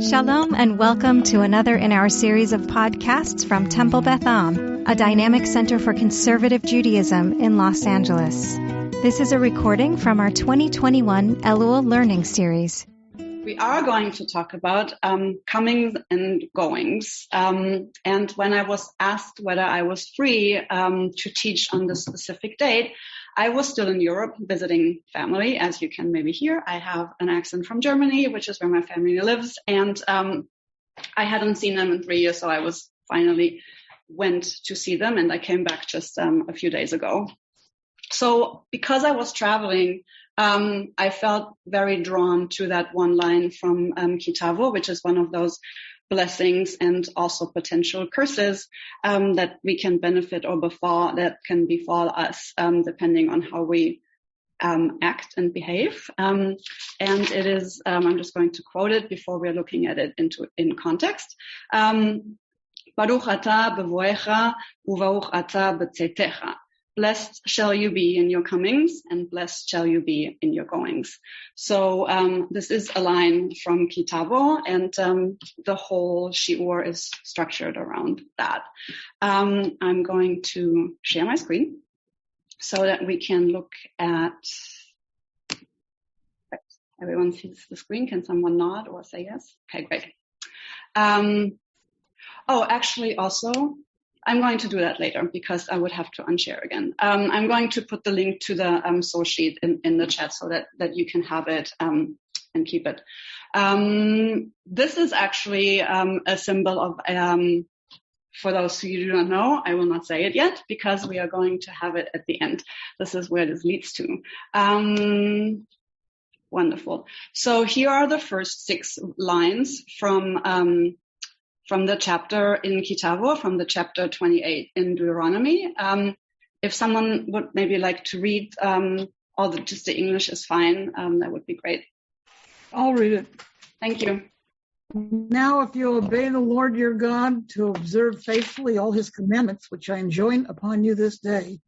Shalom and welcome to another in our series of podcasts from Temple Beth, a dynamic center for conservative Judaism in Los Angeles. This is a recording from our 2021 Elul Learning Series. We are going to talk about comings and goings. And when I was asked whether I was free to teach on this specific date, I was still in Europe visiting family. As you can maybe hear, I have an accent from Germany, which is where my family lives. And I hadn't seen them in 3 years, so I was finally went to see them. And I came back just a few days ago. So because I was traveling, I felt very drawn to that one line from Ki Tavo, which is one of those blessings and also potential curses that we can benefit or befall, that can befall us depending on how we act and behave. And it is, I'm just going to quote it before we're looking at it in context. Baruch ata bevoecha uvaruch ata b'tzatecha. Blessed shall you be in your comings, and blessed shall you be in your goings. So this is a line from Ki Tavo, and the whole shiur is structured around that. I'm going to share my screen so that we can look at. Everyone sees the screen. Can someone nod or say yes? Okay, great. Actually, also. I'm going to do that later because I would have to unshare again. I'm going to put the link to the source sheet in the chat so that you can have it and keep it. This is actually a symbol of, for those who do not know, I will not say it yet because we are going to have it at the end. This is where this leads to. Wonderful. So here are the first 6 lines from the chapter in Ki Tavo, from the chapter 28 in Deuteronomy. If someone would maybe like to read, just the English is fine, that would be great. I'll read it. Thank you. Now, if you obey the Lord your God to observe faithfully all his commandments, which I enjoin upon you this day,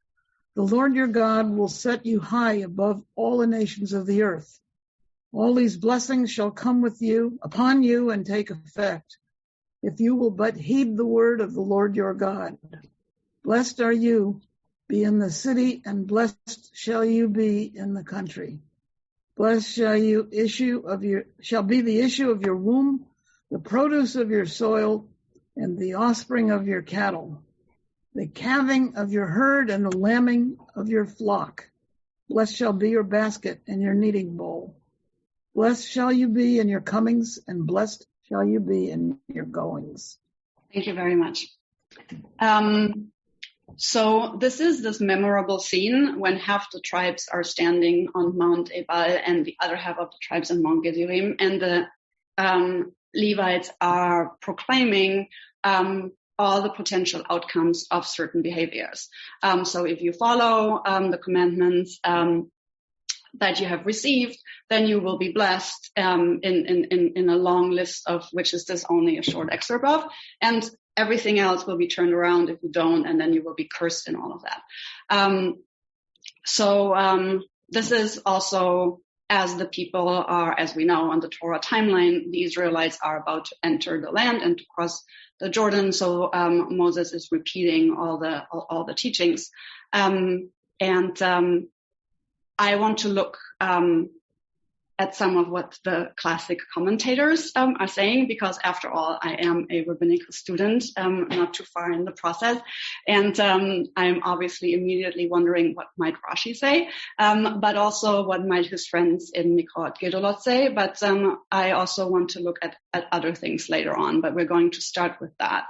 the Lord your God will set you high above all the nations of the earth. All these blessings shall come upon you and take effect, if you will but heed the word of the Lord your God. Blessed are you, be in the city, and blessed shall you be in the country. Blessed shall be the issue of your womb, the produce of your soil, and the offspring of your cattle, the calving of your herd and the lambing of your flock. Blessed shall be your basket and your kneading bowl. Blessed shall you be in your comings, and blessed shall you be in your goings. Thank you very much. So this is this memorable scene when half the tribes are standing on Mount Ebal and the other half of the tribes on Mount Gerizim, and the Levites are proclaiming all the potential outcomes of certain behaviors. So if you follow the commandments that you have received, then you will be blessed in a long list of which is this only a short excerpt of, and everything else will be turned around if you don't, and then you will be cursed in all of that. So this is also, as the people are, as we know on the Torah timeline, the Israelites are about to enter the land and to cross the Jordan. So Moses is repeating all the teachings, and I want to look at some of what the classic commentators are saying, because after all, I am a rabbinic student, not too far in the process, and I'm obviously immediately wondering what might Rashi say, but also what might his friends in Mikrot Gedolot say, but I also want to look at other things later on, but we're going to start with that.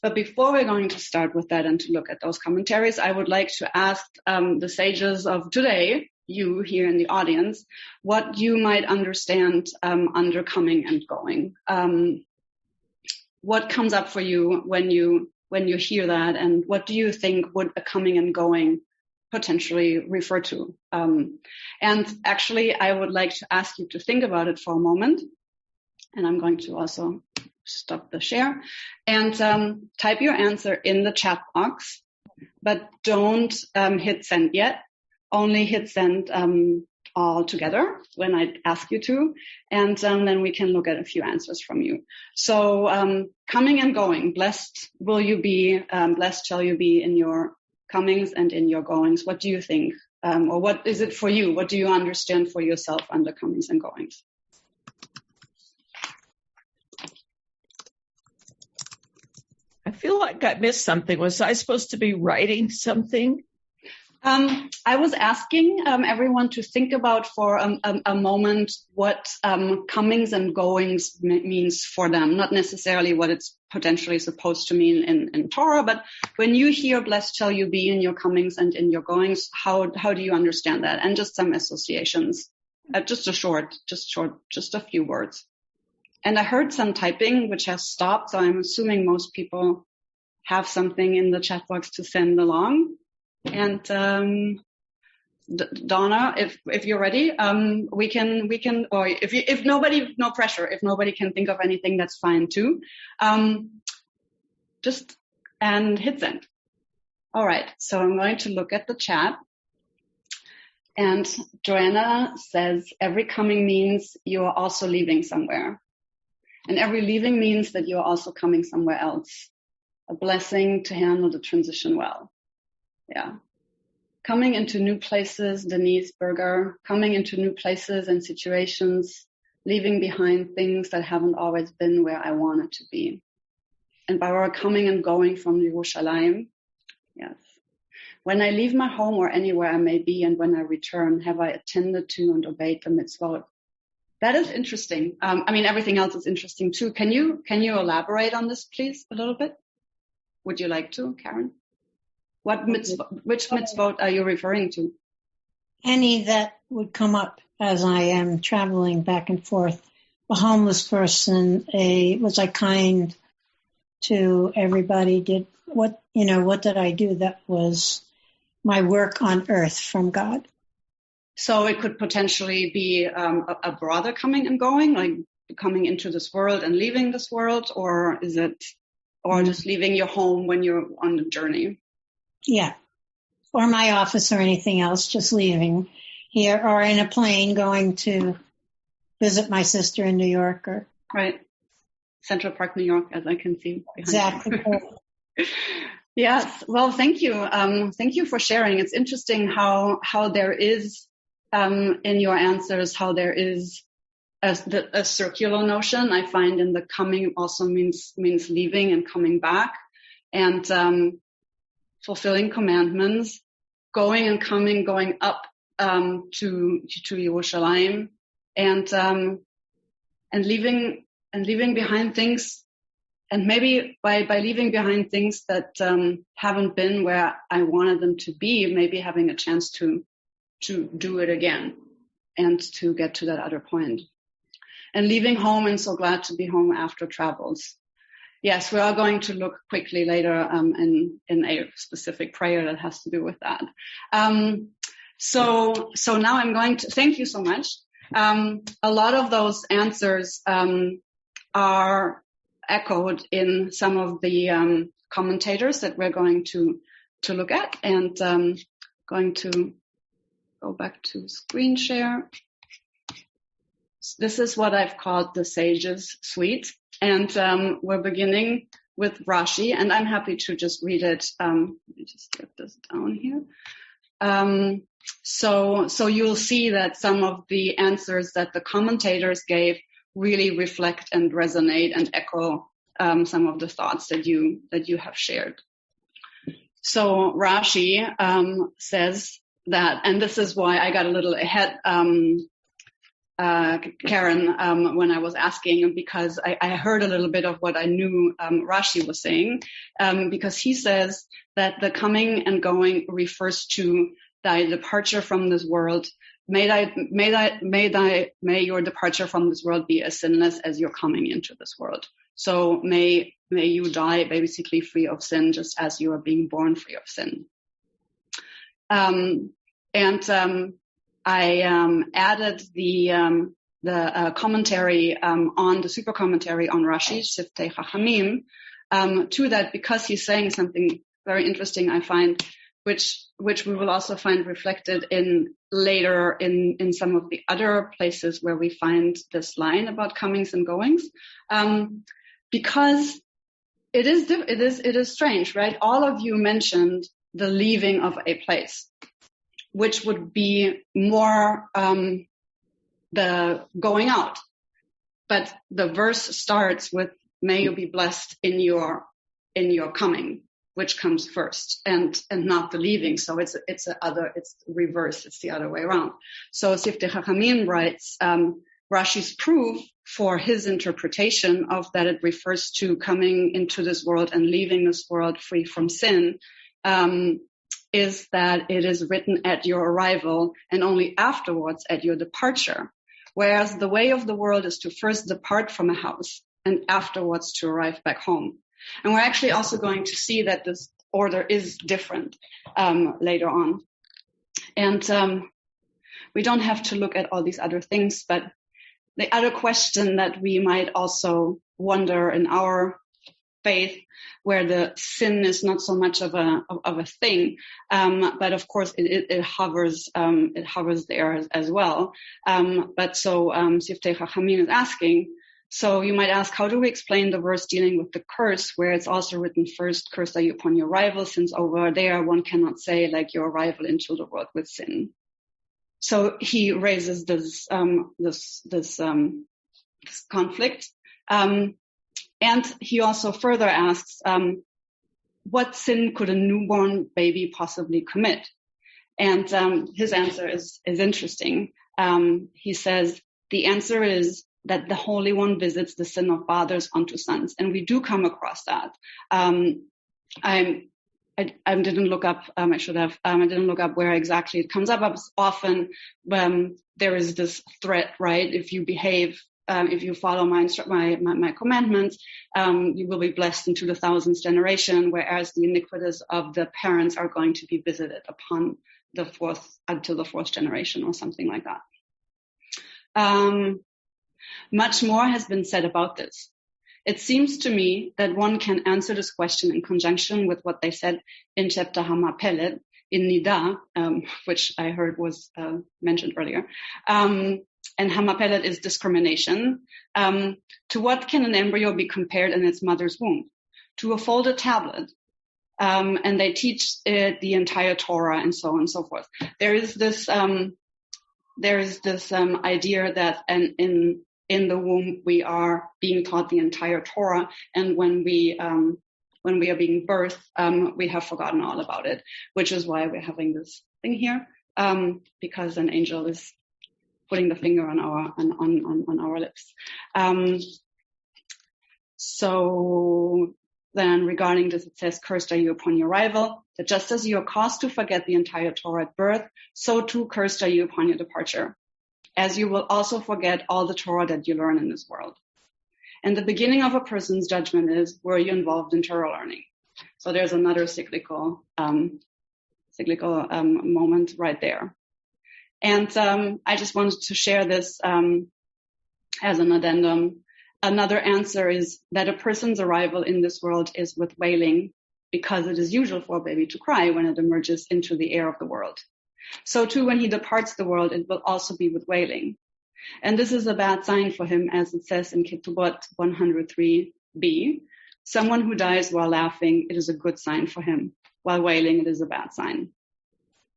But before we're going to start with that and to look at those commentaries, I would like to ask the sages of today, you here in the audience, what you might understand under coming and going. What comes up for you when you hear that, and what do you think would a coming and going potentially refer to? And actually, I would like to ask you to think about it for a moment, and I'm going to also stop the share and type your answer in the chat box, but don't hit send yet. Only hit send all together when I ask you to, and then we can look at a few answers from you. So coming and going, blessed will you be, blessed shall you be in your comings and in your goings. What do you think? Or what is it for you? What do you understand for yourself under comings and goings? I feel like I missed something. Was I supposed to be writing something? I was asking everyone to think about for a moment what comings and goings means for them, not necessarily what it's potentially supposed to mean in Torah, but when you hear blessed shall you be in your comings and in your goings, how do you understand that? And just some associations, just a few words. And I heard some typing, which has stopped, so I'm assuming most people have something in the chat box to send along. And Donna, if you're ready, we can, or if nobody, no pressure. If nobody can think of anything, that's fine too. Just and hit send. All right. So I'm going to look at the chat. And Joanna says every coming means you are also leaving somewhere, and every leaving means that you are also coming somewhere else. A blessing to handle the transition well. Yeah. Coming into new places, Denise Berger, coming into new places and situations, leaving behind things that haven't always been where I wanted to be. And Barbara, coming and going from Yerushalayim. Yes. When I leave my home or anywhere I may be, and when I return, have I attended to and obeyed the mitzvot? That is interesting. Everything else is interesting too. Can you elaborate on this, please, a little bit? Would you like to, Karen? Which mitzvot are you referring to? Any that would come up as I am traveling back and forth. A homeless person, was I kind to everybody? What did I do that was my work on earth from God? So it could potentially be a broader coming and going, like coming into this world and leaving this world, or is it, or just leaving your home when you're on the journey? Yeah. Or my office or anything else, just leaving here, or in a plane going to visit my sister in New York. Right. Central Park, New York, as I can see behind exactly. you. Yes. Well, thank you. Thank you for sharing. It's interesting how there is, in your answers, how there is a circular notion. I find in the coming also means leaving and coming back, and fulfilling commandments, going and coming, going up to Yerushalayim, and leaving behind things, and maybe by leaving behind things that haven't been where I wanted them to be, maybe having a chance to do it again and to get to that other point. And leaving home and so glad to be home after travels. Yes, we are going to look quickly later in a specific prayer that has to do with that. So now I'm going to thank you so much. A lot of those answers are echoed in some of the commentators that we're going to look at, and going to go back to screen share. This is what I've called the Sages Suite. And we're beginning with Rashi, and I'm happy to just read it. Let me just get this down here. So you'll see that some of the answers that the commentators gave really reflect and resonate and echo some of the thoughts that you have shared. So Rashi says that, and this is why I got a little ahead, Karen, when I was asking, because I heard a little bit of what I knew Rashi was saying, because he says that the coming and going refers to thy departure from this world. May your departure from this world be as sinless as your coming into this world. So may you die basically free of sin, just as you are being born free of sin. I added the commentary on the super commentary on Rashi, Siftei Chachamim, to that, because he's saying something very interesting, I find, which which we will also find reflected later in some of the other places where we find this line about comings and goings, because it is strange, right? All of you mentioned the leaving of a place, which would be more the going out. But the verse starts with, may you be blessed in your coming, which comes first, and not the leaving. So it's reverse. It's the other way around. So Siftei Chachamim writes, Rashi's proof for his interpretation of that it refers to coming into this world and leaving this world free from sin, is that it is written at your arrival and only afterwards at your departure. Whereas the way of the world is to first depart from a house and afterwards to arrive back home. And we're actually also going to see that this order is different later on. And we don't have to look at all these other things, but the other question that we might also wonder in our faith, where the sin is not so much of a thing, but of course it hovers there as well. But so Siftei Chachamim is asking, so you might ask, how do we explain the verse dealing with the curse, where it's also written first, cursed are you upon your arrival, since over there one cannot say like your arrival into the world with sin. So he raises this conflict. And he also further asks, what sin could a newborn baby possibly commit? And his answer is interesting. He says, the answer is that the Holy One visits the sin of fathers onto sons. And we do come across that. I didn't look up, I should have, I didn't look up where exactly it comes up. Often there is this threat, right? If you behave, if you follow my commandments, you will be blessed into the 1000th generation, whereas the iniquities of the parents are going to be visited upon the until the 4th generation or something like that. Much more has been said about this. It seems to me that one can answer this question in conjunction with what they said in chapter Hamapelet in Nida, which I heard was mentioned earlier. And Hamapelet is discrimination. To what can an embryo be compared in its mother's womb? To a folded tablet. And they teach it the entire Torah and so on and so forth. There is this idea that in the womb we are being taught the entire Torah, and when we are being birthed, we have forgotten all about it, which is why we're having this thing here, because an angel is putting the finger on our lips. So then regarding this, it says, cursed are you upon your arrival, that just as you are caused to forget the entire Torah at birth, so too cursed are you upon your departure, as you will also forget all the Torah that you learn in this world. And the beginning of a person's judgment is, were you involved in Torah learning? So there's another cyclical moment right there. And I just wanted to share this as an addendum. Another answer is that a person's arrival in this world is with wailing, because it is usual for a baby to cry when it emerges into the air of the world. So too, when he departs the world, it will also be with wailing. And this is a bad sign for him, as it says in Ketubot 103b. Someone who dies while laughing, it is a good sign for him. While wailing, it is a bad sign.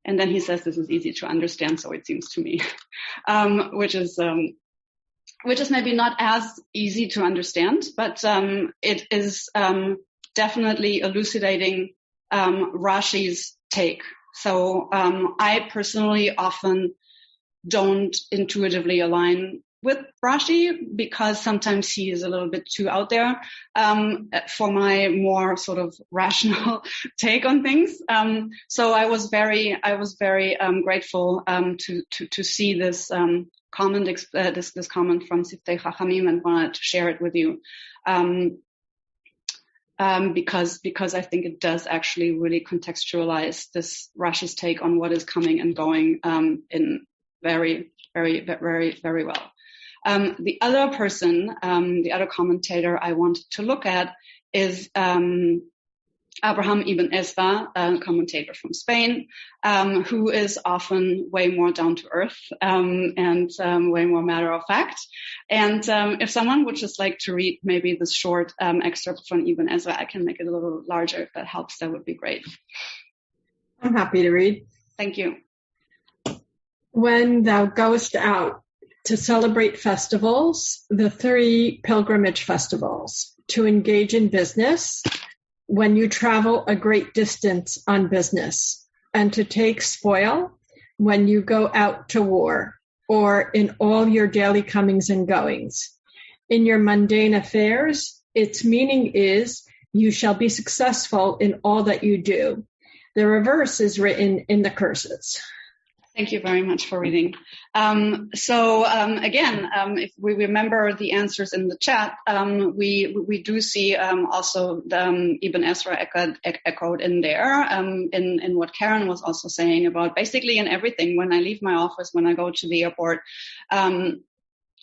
And then he says this is easy to understand, so it seems to me, which is maybe not as easy to understand, but it is definitely elucidating Rashi's take. So I personally often don't intuitively align with Rashi, because sometimes he is a little bit too out there for my more sort of rational take on things. So I was very grateful to see this comment this comment from Siftei Chachamim, and wanted to share it with you. Because I think it does actually really contextualize this Rashi's take on what is coming and going in very, very, very, very well. The other person, the other commentator I wanted to look at is Abraham ibn Ezra, a commentator from Spain, who is often way more down to earth and way more matter of fact. And if someone would just like to read maybe this short excerpt from Ibn Ezra, I can make it a little larger if that helps. That would be great. I'm happy to read. Thank you. When thou goest out to celebrate festivals, the 3 pilgrimage festivals, to engage in business, when you travel a great distance on business, and to take spoil when you go out to war, or in all your daily comings and goings. In your mundane affairs, its meaning is you shall be successful in all that you do. The reverse is written in the curses. Thank you very much for reading. Again, if we remember the answers in the chat, we do see also the Ibn Ezra echoed in there in what Karen was also saying about basically in everything. When I leave my office, when I go to the airport, when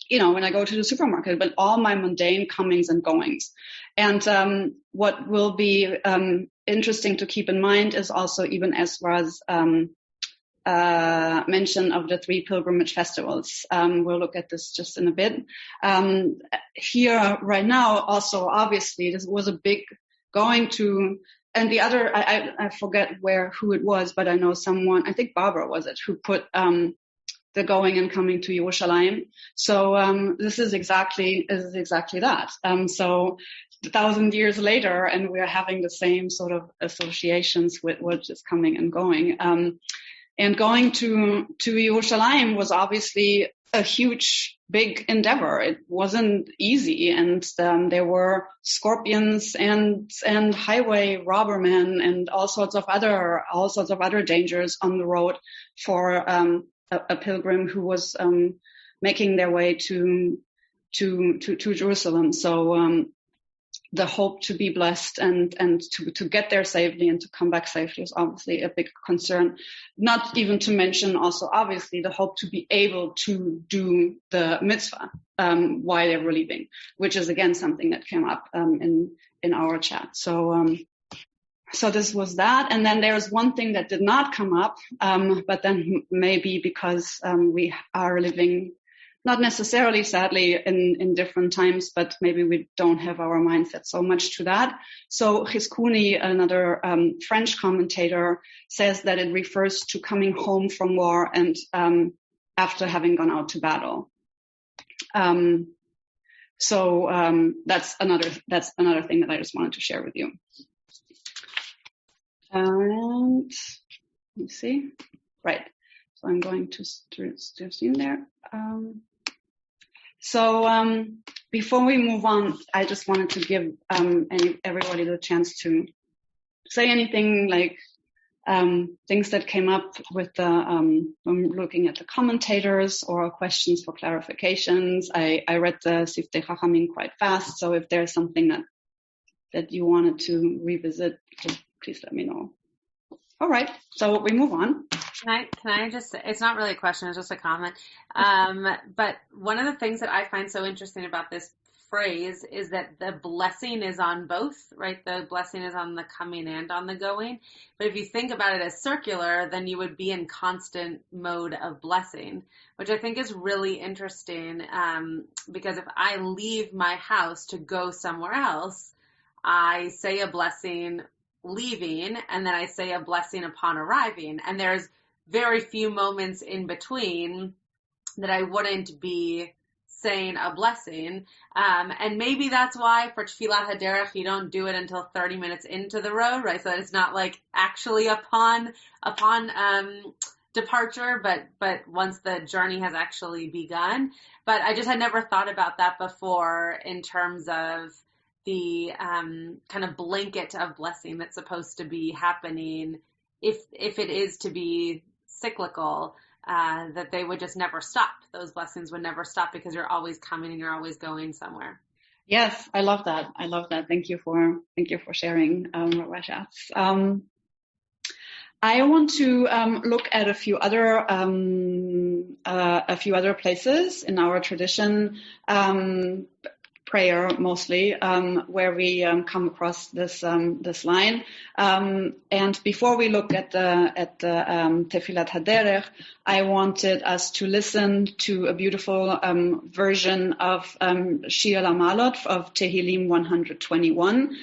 I go to the supermarket, but all my mundane comings and goings. And what will be interesting to keep in mind is also Ibn Ezra's mention of the 3 pilgrimage festivals. We'll look at this just in a bit. Here right now, also obviously this was a big going to, and the other, I forget who it was, but I know someone, I think Barbara was it, who put the going and coming to Yerushalayim. So this is exactly that. So 1,000 years later, and we're having the same sort of associations with what is coming and going. And going to Yerushalayim was obviously a huge, big endeavor. It wasn't easy, and there were scorpions and highway robbermen and all sorts of other dangers on the road for a pilgrim who was making their way to Jerusalem. So the hope to be blessed and to get there safely and to come back safely is obviously a big concern. Not even to mention also obviously the hope to be able to do the mitzvah while they were leaving, which is again something that came up in our chat. So this was that. And then there's one thing that did not come up, but then maybe because we are living not necessarily, sadly, in different times, but maybe we don't have our mindset so much to that. So Chizkuni, another French commentator, says that it refers to coming home from war and after having gone out to battle. That's another thing that I just wanted to share with you. And let me see. Right. So I'm going to in there. Before we move on, I just wanted to give everybody the chance to say anything like things that came up with when looking at the commentators or questions for clarifications. I read the Siftei Chachamim quite fast, so if there's something that you wanted to revisit, please let me know. All right, so we move on. Can I just say, it's not really a question, it's just a comment. But one of the things that I find so interesting about this phrase is that the blessing is on both, right? The blessing is on the coming and on the going. But if you think about it as circular, then you would be in constant mode of blessing, which I think is really interesting. Because if I leave my house to go somewhere else, I say a blessing leaving, and then I say a blessing upon arriving. And there's very few moments in between that I wouldn't be saying a blessing. And maybe that's why for Tfilat HaDerech, you don't do it until 30 minutes into the road, right? So that it's not like actually upon departure, but once the journey has actually begun. But I just had never thought about that before in terms of the kind of blanket of blessing that's supposed to be happening if it is to be cyclical, that they would just never stop. Those blessings would never stop because you're always coming and you're always going somewhere. Yes, I love that. Thank you for sharing, Rabbi Schatz. I want to look at a few other places in our tradition. prayer mostly, where we come across this line. And before we look at the Tefilat Haderech, I wanted us to listen to a beautiful version of Shir Lamalot of Tehillim 121,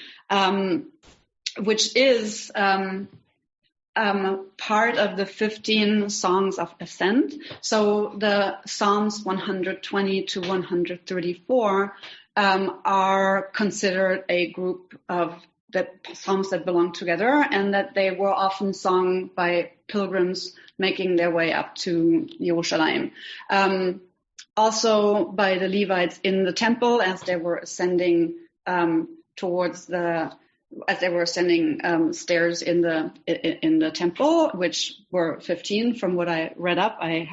which is part of the 15 songs of ascent. So the Psalms 120 to 134 are considered a group of the psalms that belong together, and that they were often sung by pilgrims making their way up to Yerushalayim. Also by the Levites in the temple as they were ascending stairs in the temple, which were 15 from what I read up. I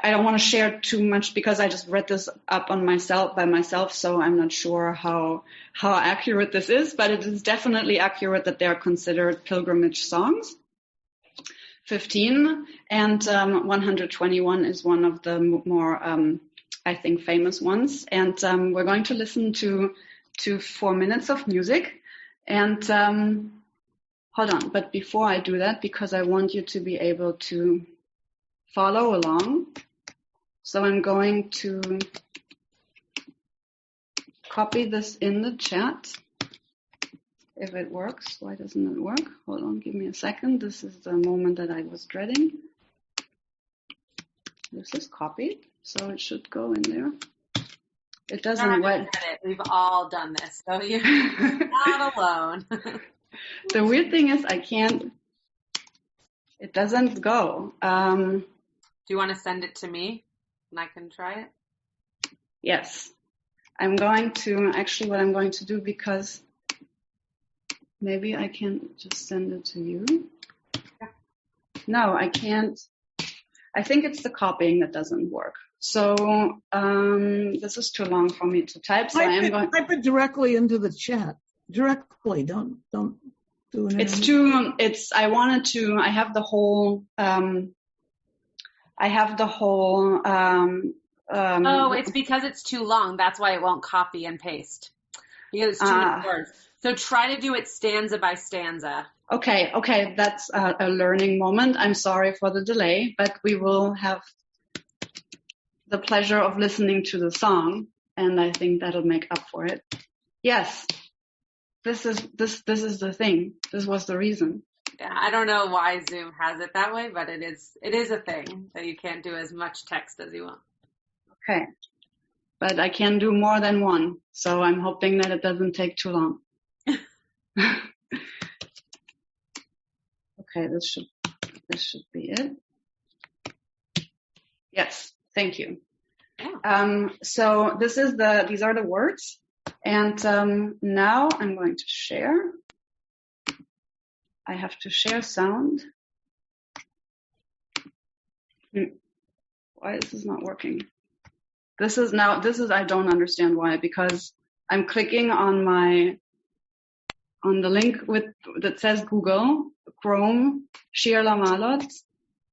don't want to share too much because I just read this up by myself, so I'm not sure how accurate this is, but it is definitely accurate that they are considered pilgrimage songs. 15 and 121 is one of the more, I think, famous ones. And we're going to listen to 4 minutes of music. And hold on, but before I do that, because I want you to be able to follow along, so I'm going to copy this in the chat. If it works, why doesn't it work? Hold on, give me a second. This is the moment that I was dreading. This is copied, so it should go in there. It doesn't work. We've all done this, so you're not alone. The weird thing is I can't, it doesn't go. Do you want to send it to me and I can try it? Yes. I'm going to, actually what I'm going to do, because maybe I can just send it to you. Yeah. No, I can't. I think it's the copying that doesn't work. So this is too long for me to type. So type it directly into the chat. Directly, don't do it. I have the whole. It's because it's too long. That's why it won't copy and paste. Because it's too many words. So try to do it stanza by stanza. Okay. That's a learning moment. I'm sorry for the delay, but we will have the pleasure of listening to the song, and I think that'll make up for it. Yes. This is the thing. This was the reason. Yeah, I don't know why Zoom has it that way, but it is a thing that you can't do as much text as you want. Okay. But I can do more than one, so I'm hoping that it doesn't take too long. Okay, this should be it. Yes, thank you. Yeah. So these are the words, and now I'm going to share. I have to share sound. Why this is not working? This is I don't understand why, because I'm clicking on the link that says Google Chrome Shir Lamalot,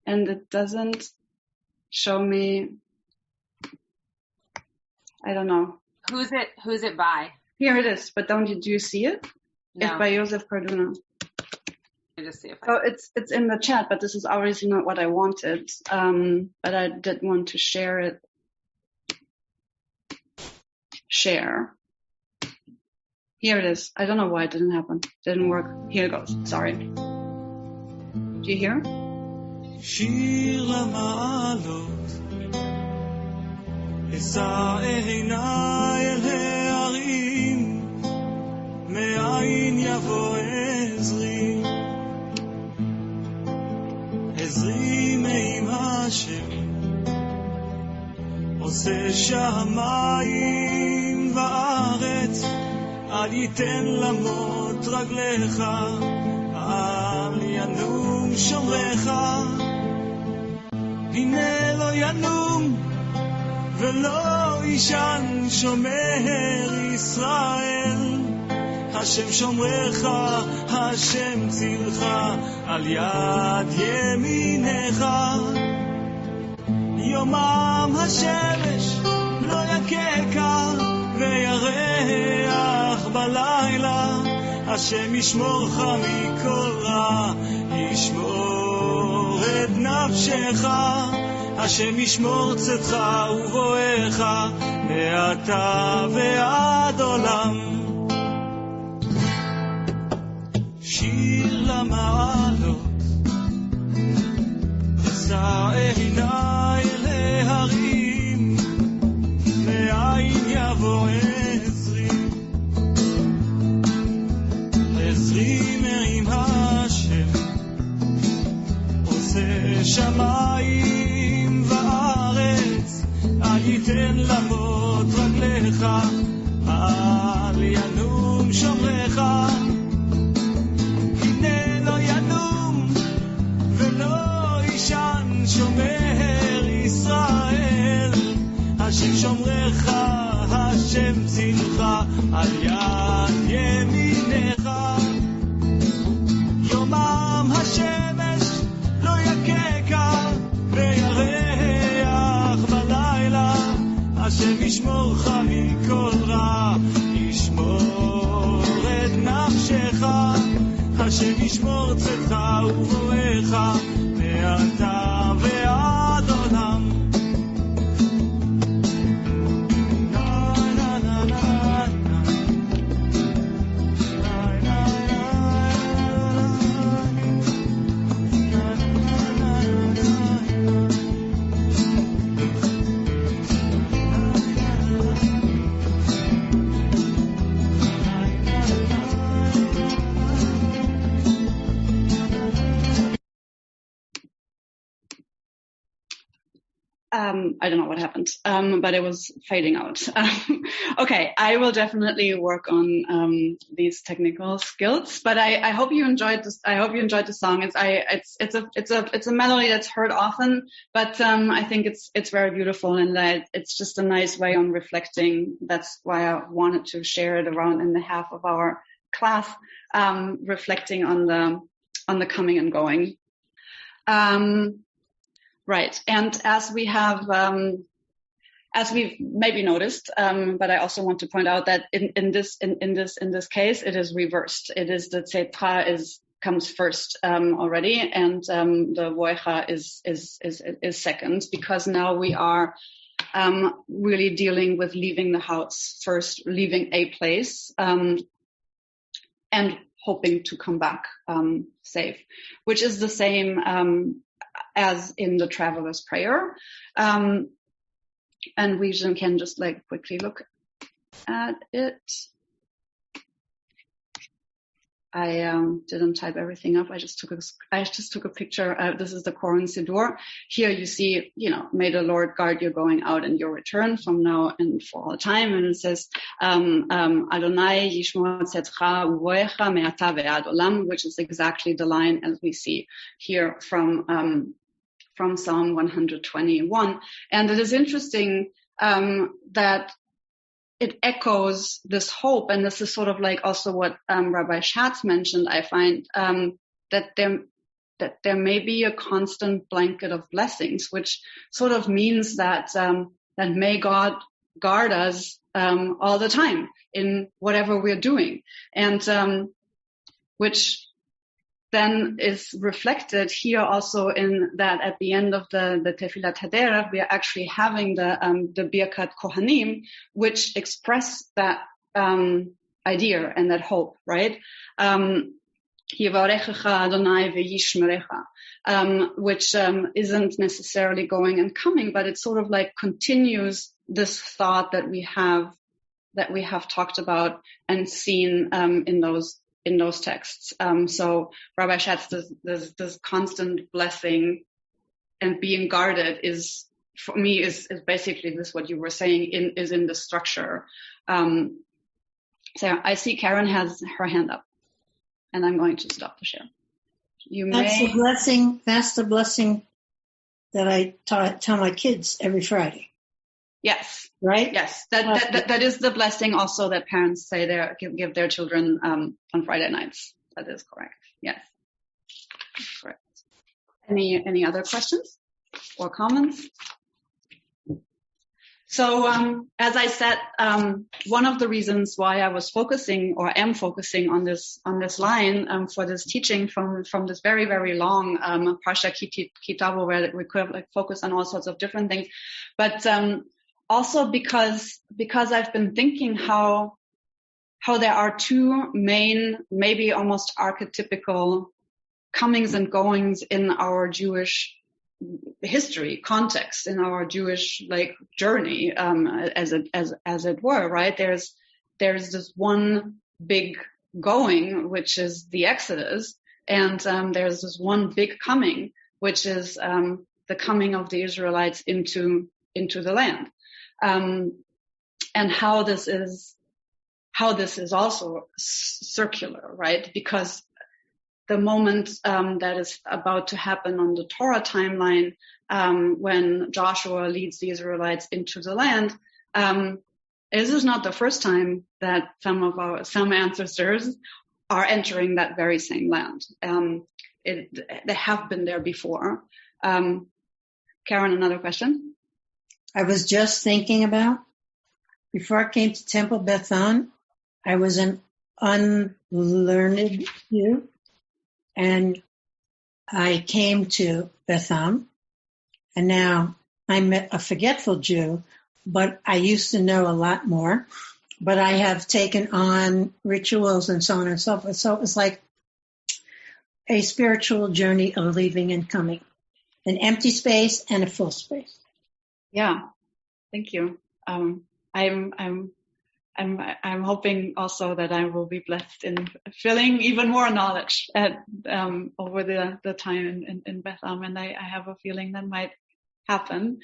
and it doesn't show me. I don't know. Who's it by? Here it is, but do you see it? No. It's by Joseph Carduna. Let me just see if it's in the chat, but this is obviously not what I wanted. But I did want to share it. Share. Here it is. I don't know why it didn't happen. Didn't work. Here it goes. Sorry. Do you hear? שיר למעלות אשא עיניי אל ההרים מאין יבוא עזרי עזרי מעם השם עושה שמיים וארץ אל ייתן למות רגליך אל ינום שומרך הנה לא ינום ולא ישן שומר ישראל השם שומרך השם צילך על יד ימינך יומם השמש לא יקקה וירח בלילה, השם ישמורך מכל רע, ישמור את נפשך, השם ישמור צאתך ובואך מעתה ועד עולם. שיר למעלות, אשא עיני להרים, מאין יבוא עזרי, עזרי מעם השם, עושה שמיים וארץ, אל ייתן למות רגליך, אל ינום שומרך, הנה לא ינום ולא ישן שומר ישראל, השם שומרך, השם צילך, על יד ימינך. יומם השמש לא יקקה וירח בלילה, השם ישמורך מכל רע, ישמור את נפשך, השם ישמור צאתך ובואך מעתה ועד עולם. I don't know what happened, but it was fading out. Okay, I will definitely work on these technical skills. But I hope you enjoyed this. I hope you enjoyed the song. It's a melody that's heard often, but I think it's very beautiful, and that it's just a nice way on reflecting. That's why I wanted to share it around in the half of our class, reflecting on the coming and going. Right, and as we've maybe noticed, but I also want to point out that in this case, it is reversed. It is the Tzedcha comes first already, and the Voicha is second, because now we are really dealing with leaving the house first, leaving a place, and hoping to come back safe, which is the same as in the traveler's prayer. And we can just quickly look at it. I didn't type everything up. I just took a picture. This is the Koran Siddur. Here you see, may the Lord guard your going out and your return from now and for all time. And it says, Adonai yishmor tzedcha uvoecha me'ata ve'ad olam, which is exactly the line as we see here from Psalm 121. And it is interesting that it echoes this hope, and this is sort of also what Rabbi Schatz mentioned. I find that there may be a constant blanket of blessings, which sort of means that may God guard us all the time in whatever we're doing, and which then is reflected here also in that at the end of the Tefillat Haderech, we are actually having the Birkat Kohanim, which express that idea and that hope, right? Yivarechecha Adonai ve'yishmerecha, which isn't necessarily going and coming, but it sort of continues this thought that we have talked about and seen in those texts. So Rabbi Schatz, this constant blessing and being guarded is, for me, is basically this, what you were saying, is in the structure. So I see Karen has her hand up, and I'm going to stop the share. That's the blessing. That's the blessing that I tell my kids every Friday. Yes. Right? Yes. That is the blessing also that parents say give their children on Friday nights. That is correct. Yes. Correct. Any other questions or comments? So, as I said, one of the reasons why I was focusing or am focusing on this line for this teaching from this very, very long Parshat Ki Tavo, where we could focus on all sorts of different things, but also because I've been thinking how there are two main, maybe almost archetypical comings and goings in our Jewish history context, in our Jewish journey, as it were, right? There's this one big going, which is the Exodus, and there's this one big coming, which is the coming of the Israelites into the land, and how this is also circular, right? Because the moment that is about to happen on the Torah timeline, when Joshua leads the Israelites into the land, this is not the first time that some ancestors are entering that very same land. They have been there before. Karen, another question? I was just thinking about, before I came to Temple Beth Am, I was an unlearned Jew. And I came to Beth Am, and now I'm a forgetful Jew, but I used to know a lot more. But I have taken on rituals and so on and so forth. So it was like a spiritual journey of leaving and coming, an empty space and a full space. Yeah, thank you. I'm hoping also that I will be blessed in filling even more knowledge over the time in Beth Am, and I have a feeling that might happen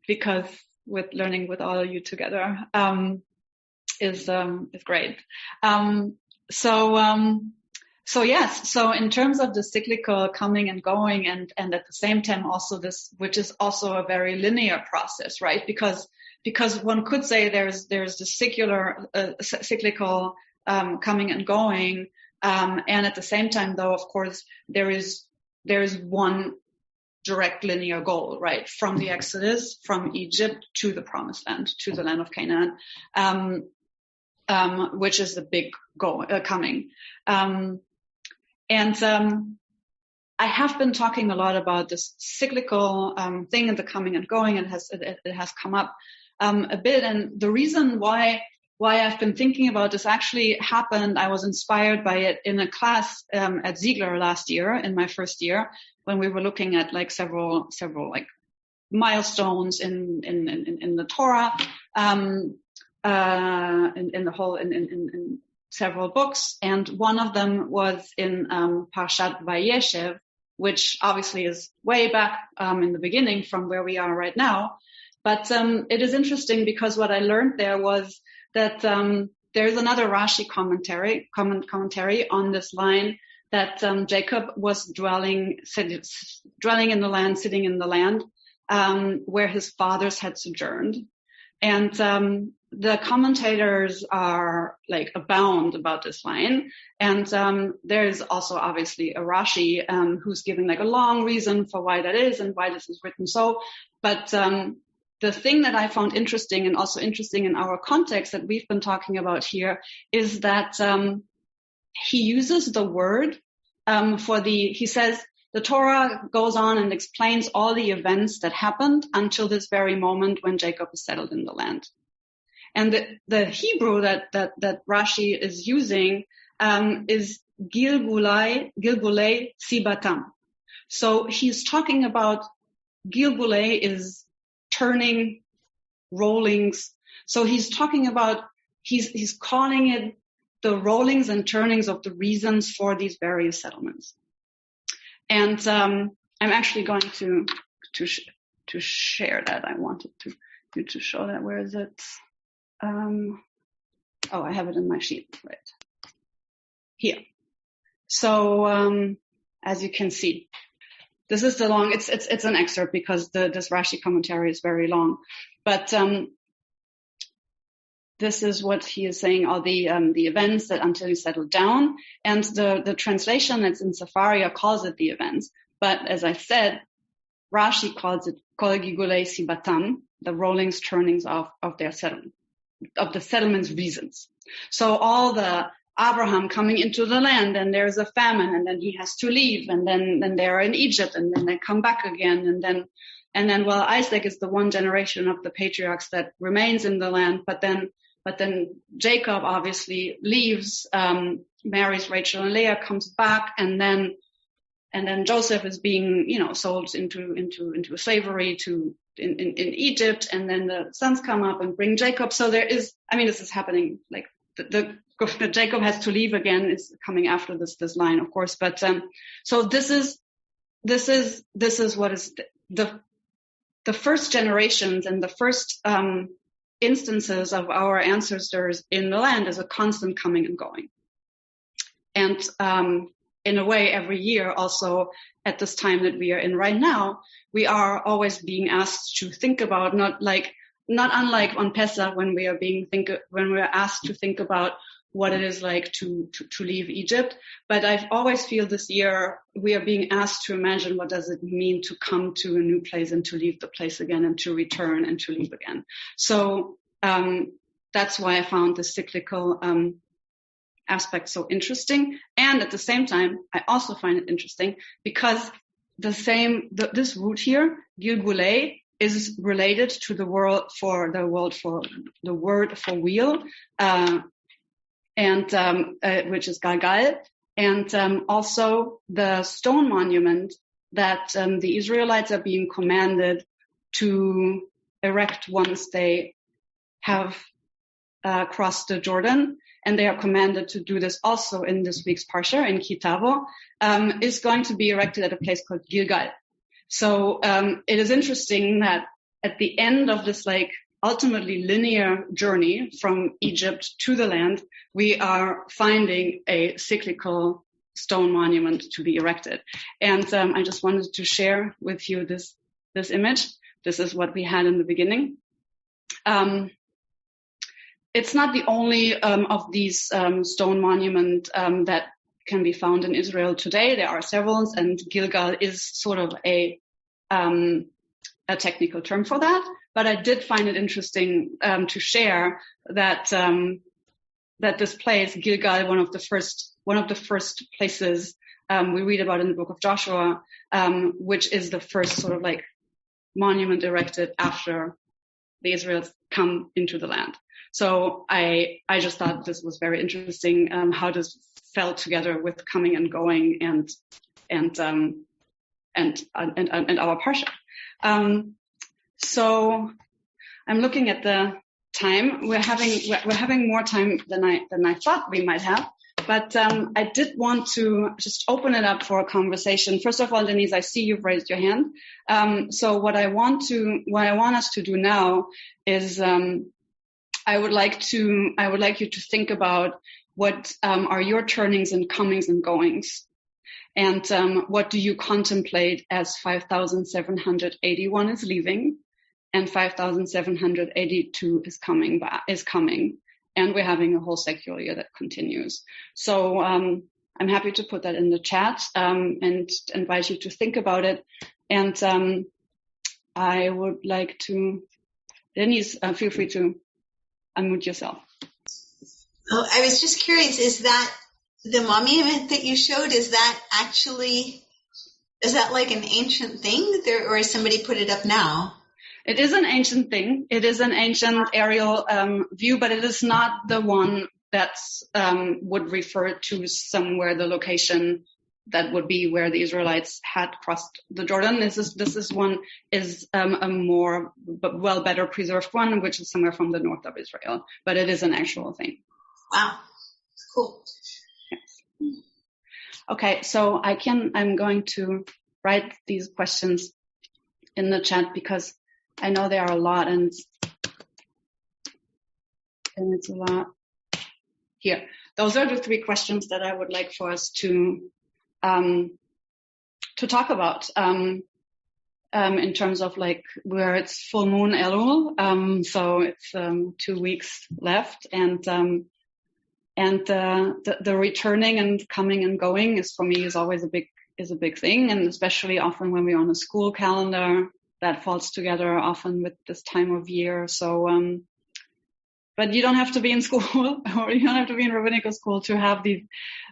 because with learning with all of you together is great. So yes, so in terms of the cyclical coming and going, and at the same time also this, which is also a very linear process, right? Because one could say there's the cyclical coming and going, and at the same time, though, of course, there is one direct linear goal, right? From the Exodus, from Egypt to the Promised Land, to the land of Canaan, which is the big coming. I have been talking a lot about this cyclical thing and the coming and going. It has come up a bit, and the reason why I've been thinking about this actually happened. I was inspired by it in a class at Ziegler last year, in my first year, when we were looking at several milestones in the Torah, in several books, and one of them was in Parshat Vayeshev, which obviously is way back in the beginning from where we are right now. But it is interesting because what I learned there was that there's another Rashi commentary on this line, that Jacob was dwelling in the land, sitting in the land where his fathers had sojourned. And the commentators are abound about this line. And there's also obviously a Rashi who's giving a long reason for why that is and why this is written so. But the thing that I found interesting, and also interesting in our context that we've been talking about here, is that he uses the word he says, the Torah goes on and explains all the events that happened until this very moment when Jacob is settled in the land. And the Hebrew that Rashi is using is Gilgulei Sibatam. So he's talking about Gilgulei is turning, rollings. So he's talking about, he's calling it the rollings and turnings of the reasons for these various settlements. And I'm actually going to share that. I wanted to show that. Where is it? I have it in my sheet right here. So as you can see, this is the long. It's an excerpt because this Rashi commentary is very long, but this is what he is saying, all the events that until he settled down, and the translation that's in Sefaria calls it the events. But as I said, Rashi calls it Kol Gigulei Sibatam, the rollings, turnings of their settlement, of the settlement's reasons. So all the Abraham coming into the land, and there's a famine, and then he has to leave, and then they're in Egypt, and then they come back again, and then well, Isaac is the one generation of the patriarchs that remains in the land, but then Jacob obviously leaves, marries Rachel and Leah, comes back, and then Joseph is being, sold into slavery in Egypt, and then the sons come up and bring Jacob. So there is, this is happening, like the Jacob has to leave again is coming after this line, of course. But so this is what is the first generations and the first instances of our ancestors in the land is a constant coming and going. And in a way, every year also at this time that we are in right now, we are always being asked to think about, not unlike on Pesach when we are asked to think about what it is like to leave Egypt. But I always feel this year we are being asked to imagine what does it mean to come to a new place and to leave the place again and to return and to leave again. So that's why I found the cyclical aspect so interesting. And at the same time, I also find it interesting because this root here, Gilgulei, is related to the word for wheel, and which is Galgal, and also the stone monument that the Israelites are being commanded to erect once they have crossed the Jordan, and they are commanded to do this also in this week's Parsha in Ki Tavo, is going to be erected at a place called Gilgal. So it is interesting that at the end of this ultimately linear journey from Egypt to the land, we are finding a cyclical stone monument to be erected. And I just wanted to share with you this image. This is what we had in the beginning. It's not the only of these stone monument that can be found in Israel today. There are several, and Gilgal is sort of a technical term for that. But I did find it interesting to share that this place, Gilgal, one of the first places we read about in the book of Joshua, which is the first sort of monument erected after the Israelites come into the land. So I just thought this was very interesting, how this fell together with coming and going and our parsha. So I'm looking at the time. We're having more time than I thought we might have. But I did want to just open it up for a conversation. First of all, Denise, I see you've raised your hand. So what I want us to do now is I would like you to think about what are your turnings and comings and goings, and what do you contemplate as 5,781 is leaving, and 5,782 is coming, and we're having a whole secular year that continues. So I'm happy to put that in the chat and invite you to think about it. And I would like to, Denise, feel free to unmute yourself. Oh, I was just curious, is that the monument that you showed, is that like an ancient thing, or has somebody put it up now? It is an ancient thing. It is an ancient aerial view, but it is not the one that would refer to somewhere the location that would be where the Israelites had crossed the Jordan. This is a more better preserved one, which is somewhere from the north of Israel, but it is an actual thing. Wow, cool. Yes. Okay, so I'm going to write these questions in the chat because I know there are a lot, and it's a lot here. Those are the three questions that I would like for us to talk about in terms of where it's full moon Elul. So it's 2 weeks left, and the returning and coming and going is always a big thing, and especially often when we're on a school calendar. that falls together often with this time of year. So, but you don't have to be in school or you don't have to be in rabbinical school to have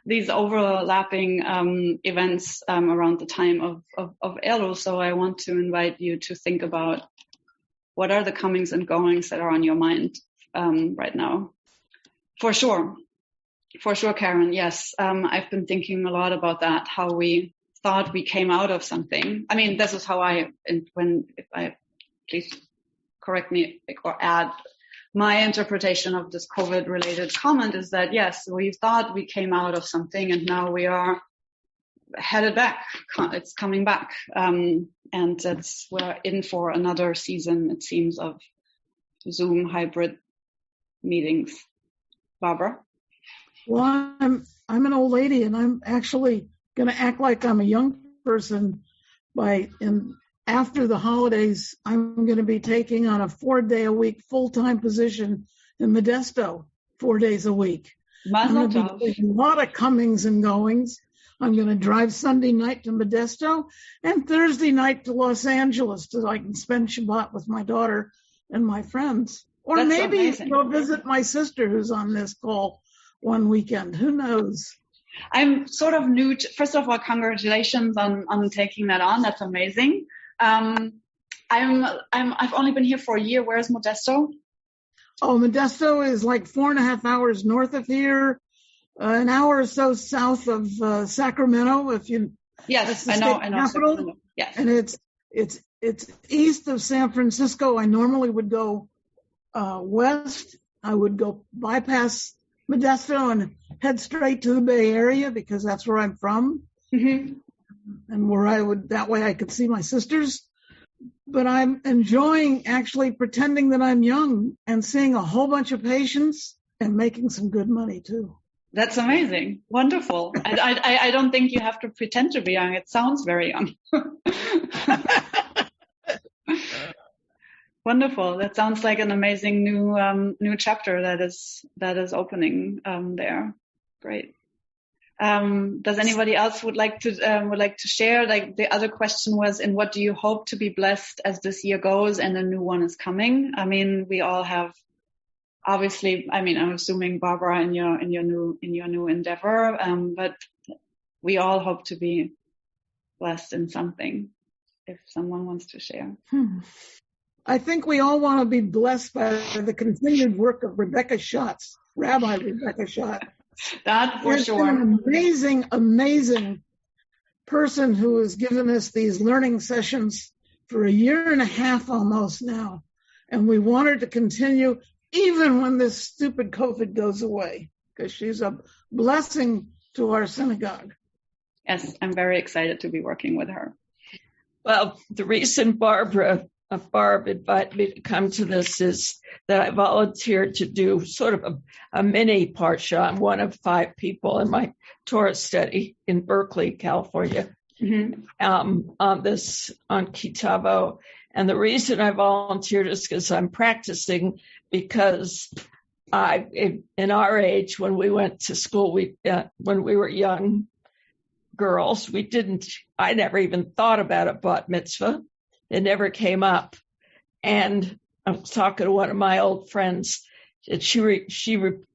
these overlapping events around the time of Elul. So I want to invite you to think about what are the comings and goings that are on your mind right now. For sure, Karen. Yes, I've been thinking a lot about that. How we thought we came out of something. I mean, this is how please correct me or add. My interpretation of this COVID-related comment is that, yes, we thought we came out of something and now we are headed back. It's coming back. And we're in for another season, it seems, of Zoom hybrid meetings. Barbara? Well, I'm an old lady and I'm actually going to act like I'm a young person after the holidays. I'm going to be taking on a 4-day-a-week full-time position in Modesto, 4 days a week. I'm going to be doing a lot of comings and goings. I'm going to drive Sunday night to Modesto and Thursday night to Los Angeles so I can spend Shabbat with my daughter and my friends. Or That's maybe amazing. go visit my sister who's on this call one weekend. Who knows? I'm sort of new. First of all, congratulations on taking that on. That's amazing. I've only been here for a year. Where's Modesto? Oh, Modesto is like 4.5 hours north of here, an hour or so south of Sacramento. Yes, I know. Sacramento. Yes, and it's east of San Francisco. I normally would go west. I would go bypass Modesto and head straight to the Bay Area because that's where I'm from. Mm-hmm. And that way I could see my sisters. But I'm enjoying actually pretending that I'm young and seeing a whole bunch of patients and making some good money too. That's amazing. Wonderful. I don't think you have to pretend to be young. It sounds very young. Wonderful. That sounds like an amazing new chapter that is opening there. Great. Does anybody else would like to share? Like the other question was, in what do you hope to be blessed as this year goes and a new one is coming? I mean, we all have, obviously, I mean, I'm assuming Barbara in your new endeavor, but we all hope to be blessed in something. If someone wants to share. I think we all want to be blessed by the continued work of Rabbi Rebecca Schatz. That for sure. An amazing person who has given us these learning sessions for 1.5 years almost now. And we want her to continue even when this stupid COVID goes away, because she's a blessing to our synagogue. Yes, I'm very excited to be working with her. Well, the reason Barb invited me to come to this is that I volunteered to do sort of a mini Parsha. I'm one of 5 people in my Torah study in Berkeley, California, on Ki Tavo. And the reason I volunteered is because I'm practicing, because in our age, when we went to school, when we were young girls, I never even thought about a bat mitzvah. It never came up. And I was talking to one of my old friends, and she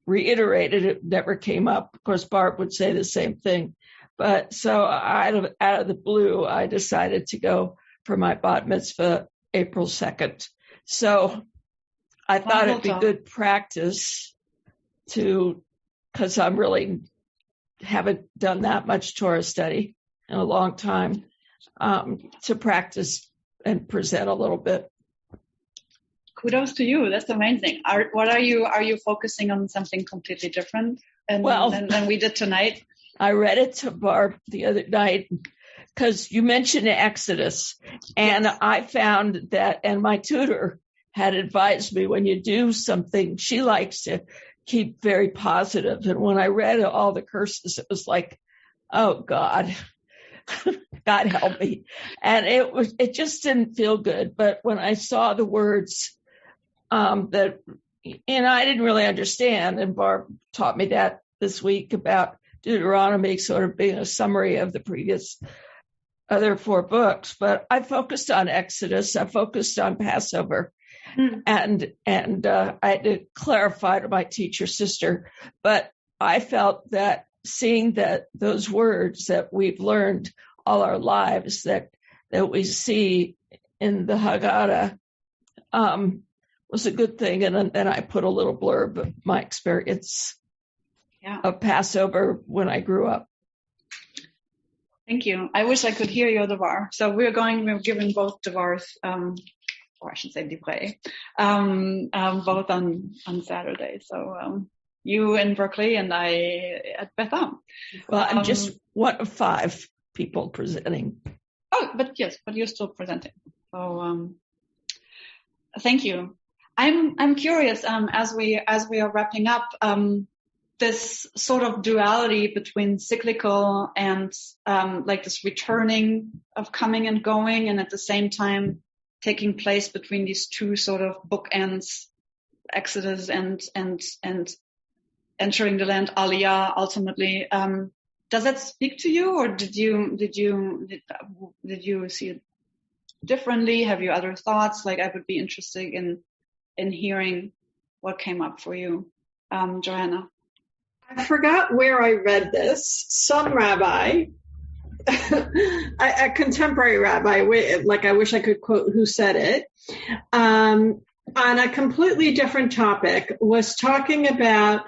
reiterated it never came up. Of course, Barb would say the same thing. But so out of the blue, I decided to go for my bat mitzvah April 2nd. So I thought it'd be good practice because I'm really haven't done that much Torah study in a long time, to practice and present a little bit. Kudos to you. That's amazing. Are you focusing on something completely different than we did tonight? I read it to Barb the other night because you mentioned Exodus, and yes. I found that, and my tutor had advised me, when you do something, she likes to keep very positive. And when I read all the curses, it was like, oh God, God help me. And it just didn't feel good. But when I saw the words and I didn't really understand, and Barb taught me that this week about Deuteronomy sort of being a summary of the previous other 4 books, but I focused on Exodus. I focused on Passover. And I had to clarify to my teacher sister, but I felt that seeing that those words that we've learned all our lives that we see in the Haggadah was a good thing. And then I put a little blurb of my experience of Passover when I grew up. Thank you. I wish I could hear your devar. So we're giving both devars, or I should say divrei, both on Saturday. So you in Berkeley and I at Beth. Well, I'm just one of 5 people presenting. Oh, but you're still presenting. So thank you. I'm curious as we are wrapping up. This sort of duality between cyclical and like this returning of coming and going, and at the same time taking place between these 2 sort of bookends, Exodus and entering the land, Aliyah, ultimately. Does that speak to you, or did you see it differently? Have you other thoughts? Like, I would be interested in hearing what came up for you, Joanna. I forgot where I read this. Some rabbi, a contemporary rabbi, like I wish I could quote who said it, on a completely different topic, was talking about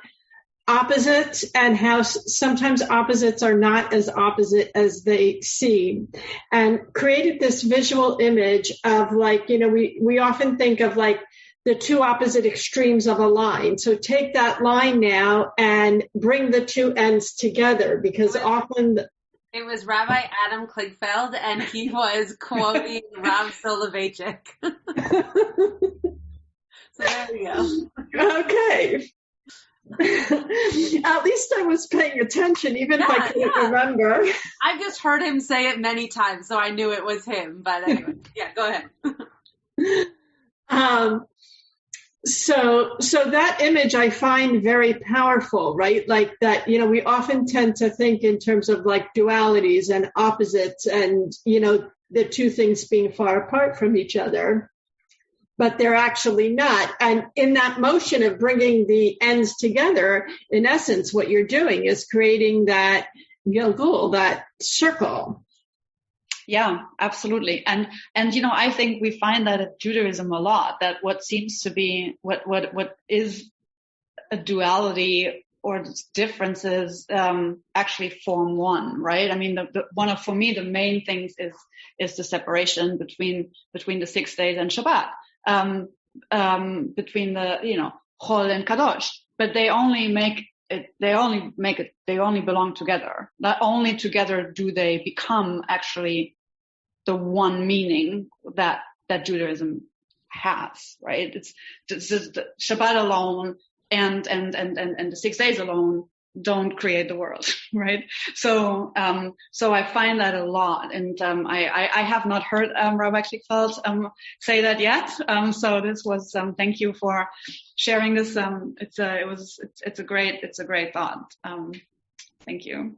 opposites and how sometimes opposites are not as opposite as they seem, and created this visual image of, like, we often think of like the 2 opposite extremes of a line. So take that line now and bring the 2 ends together, because often it was Rabbi Adam Kligfeld, and he was quoting Rav Soloveitchik. So there we go. Okay. At least I was paying attention, even if I couldn't remember. I just heard him say it many times, so I knew it was him. But anyway, go ahead. So that image I find very powerful, right? Like that, we often tend to think in terms of like dualities and opposites and, the 2 things being far apart from each other, but they're actually not. And in that motion of bringing the ends together, in essence, what you're doing is creating that Gilgul, that circle. Yeah, absolutely. And I think we find that at Judaism a lot, that what seems to be what is a duality or differences actually form one, right? I mean, for me the main things is the separation between the 6 days and Shabbat, between the Chol and Kadosh, but they only belong together. Not only together do they become actually the one meaning that Judaism has, right? It's the Shabbat alone and the 6 days alone don't create the world, right? So I find that a lot, and I have not heard Rabbi Kligfeld say that yet. So this was thank you for sharing this. It's a great thought. Thank you.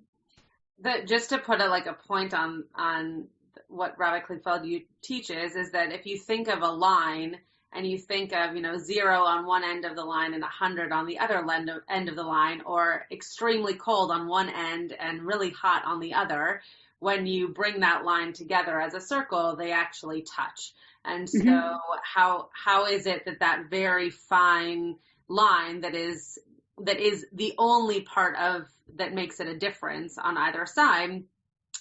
Just to put a point on what Rabbi Kligfeld teaches is that if you think of a line and you think of 0 on one end of the line and 100 on the other end of the line, or extremely cold on one end and really hot on the other, when you bring that line together as a circle, they actually touch. And so how is it that very fine line that is the only part of that makes it a difference on either side,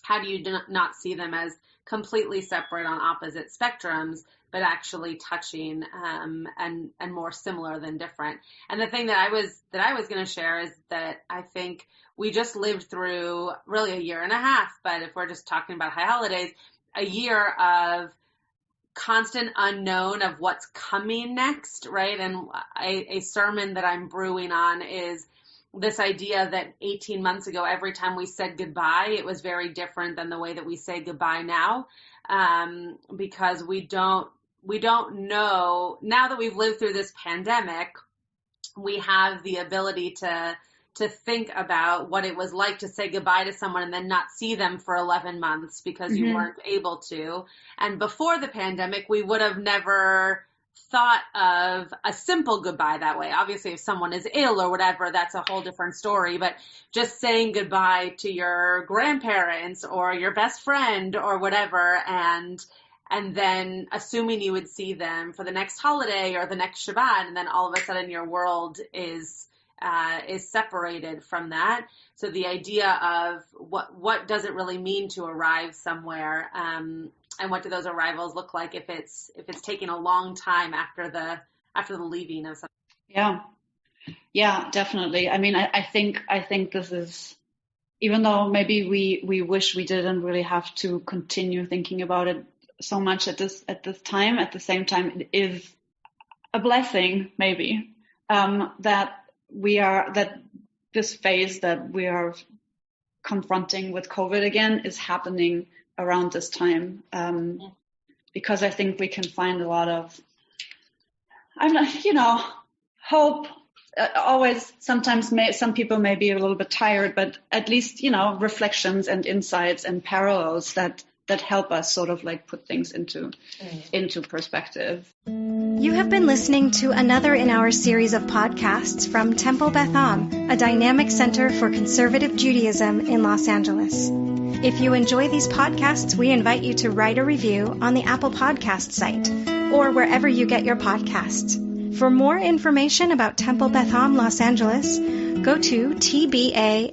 how do you not see them as completely separate on opposite spectrums, but actually touching and more similar than different? And the thing that I was going to share is that I think we just lived through really a year and a half, but if we're just talking about high holidays, a year of constant unknown of what's coming next, right? And a sermon that I'm brewing on is this idea that 18 months ago, every time we said goodbye, it was very different than the way that we say goodbye now, because we don't know. Now that we've lived through this pandemic, we have the ability to to think about what it was like to say goodbye to someone and then not see them for 11 months because you weren't able to. And before the pandemic, we would have never thought of a simple goodbye that way. Obviously, if someone is ill or whatever, that's a whole different story. But just saying goodbye to your grandparents or your best friend or whatever, and then assuming you would see them for the next holiday or the next Shabbat, and then all of a sudden your world is separated from that. So the idea of what does it really mean to arrive somewhere, and what do those arrivals look like if it's taking a long time after the leaving of something? Yeah, definitely. I mean, I think this is, even though maybe we wish we didn't really have to continue thinking about it so much at this time. At the same time, it is a blessing, maybe, that this phase that we are confronting with COVID again is happening around this time, because I think we can find a lot of, hope. Always, sometimes some people may be a little bit tired, but at least, reflections and insights and parallels that help us sort of like put things into perspective. You have been listening to another in our series of podcasts from Temple Beth Am, a dynamic center for conservative Judaism in Los Angeles. If you enjoy these podcasts, we invite you to write a review on the Apple Podcast site or wherever you get your podcasts. For more information about Temple Beth Am Los Angeles, go to tbala.org.